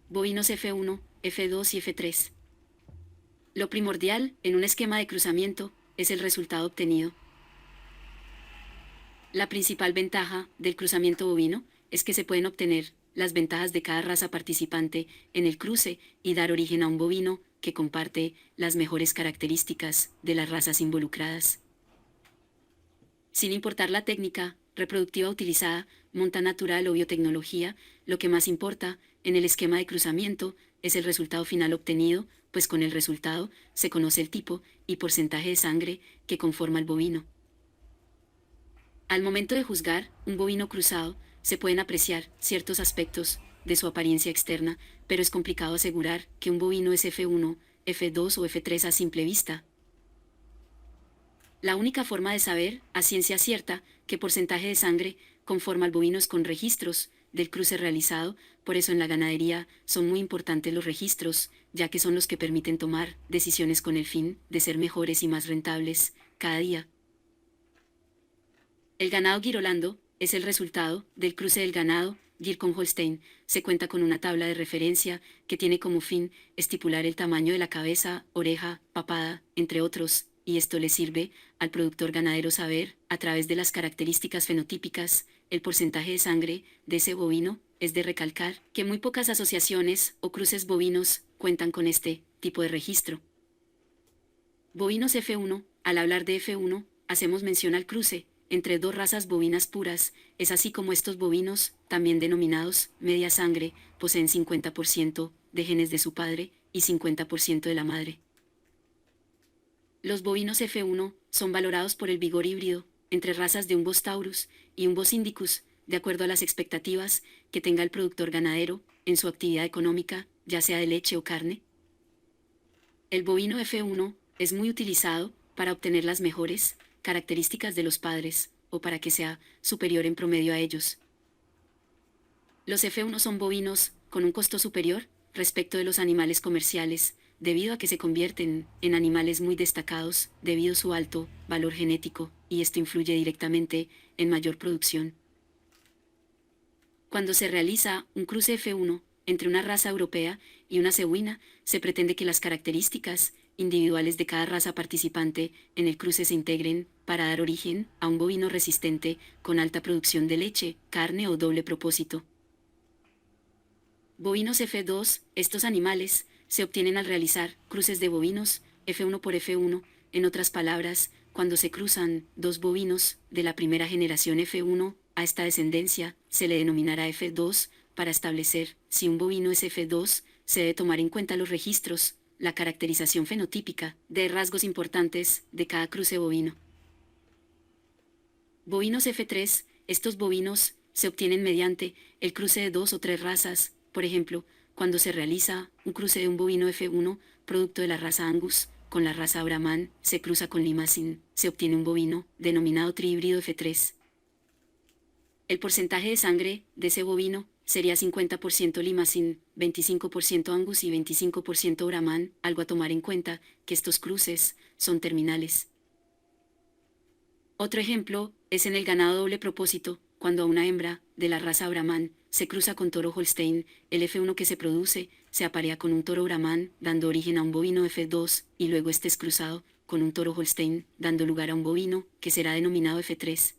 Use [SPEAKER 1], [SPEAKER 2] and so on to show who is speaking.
[SPEAKER 1] Bovinos F1, F2 y F3. Lo primordial, en un esquema de cruzamiento, es el resultado obtenido. La principal ventaja del cruzamiento bovino es que se pueden obtener las ventajas de cada raza participante en el cruce y dar origen a un bovino que comparte las mejores características de las razas involucradas. Sin importar la técnica reproductiva utilizada, monta natural o biotecnología, lo que más importa en el esquema de cruzamiento es el resultado final obtenido, pues con el resultado se conoce el tipo y porcentaje de sangre que conforma el bovino. Al momento de juzgar un bovino cruzado, se pueden apreciar ciertos aspectos de su apariencia externa, pero es complicado asegurar que un bovino es F1, F2 o F3 a simple vista. La única forma de saber, a ciencia cierta, qué porcentaje de sangre conforma el bovino es con registros del cruce realizado, por eso en la ganadería son muy importantes los registros, ya que son los que permiten tomar decisiones con el fin de ser mejores y más rentables cada día. El ganado Girolando es el resultado del cruce del ganado Gir con Holstein. Se cuenta con una tabla de referencia que tiene como fin estipular el tamaño de la cabeza, oreja, papada, entre otros, y esto le sirve al productor ganadero saber, a través de las características fenotípicas, el porcentaje de sangre de ese bovino. Es de recalcar que muy pocas asociaciones o cruces bovinos cuentan con este tipo de registro. Bovinos F1. Al hablar de F1, hacemos mención al cruce entre dos razas bovinas puras, es así como estos bovinos, también denominados media sangre, poseen 50% de genes de su padre y 50% de la madre. Los bovinos F1 son valorados por el vigor híbrido entre razas de un Bos taurus y un Bos indicus, de acuerdo a las expectativas que tenga el productor ganadero en su actividad económica, ya sea de leche o carne. El bovino F1 es muy utilizado para obtener las mejores características de los padres, o para que sea superior en promedio a ellos. Los F1 son bovinos con un costo superior respecto de los animales comerciales, debido a que se convierten en animales muy destacados debido a su alto valor genético, y esto influye directamente en mayor producción. Cuando se realiza un cruce F1 entre una raza europea y una cebuina, se pretende que las características individuales de cada raza participante en el cruce se integren para dar origen a un bovino resistente con alta producción de leche, carne o doble propósito. Bovinos F2. Estos animales se obtienen al realizar cruces de bovinos F1 por F1, en otras palabras, cuando se cruzan dos bovinos de la primera generación F1, a esta descendencia se le denominará F2. Para establecer si un bovino es F2, se debe tomar en cuenta los registros, la caracterización fenotípica de rasgos importantes de cada cruce bovino. Bovinos F3. Estos bovinos se obtienen mediante el cruce de dos o tres razas, por ejemplo, cuando se realiza un cruce de un bovino F1, producto de la raza Angus, con la raza Brahman, se cruza con Limousin, se obtiene un bovino denominado trihíbrido F3. El porcentaje de sangre de ese bovino sería 50% Limousin, 25% Angus y 25% Brahman, algo a tomar en cuenta que estos cruces son terminales. Otro ejemplo es en el ganado doble propósito, cuando a una hembra de la raza Brahman se cruza con toro Holstein, el F1 que se produce se aparea con un toro Brahman, dando origen a un bovino F2, y luego este es cruzado con un toro Holstein, dando lugar a un bovino que será denominado F3.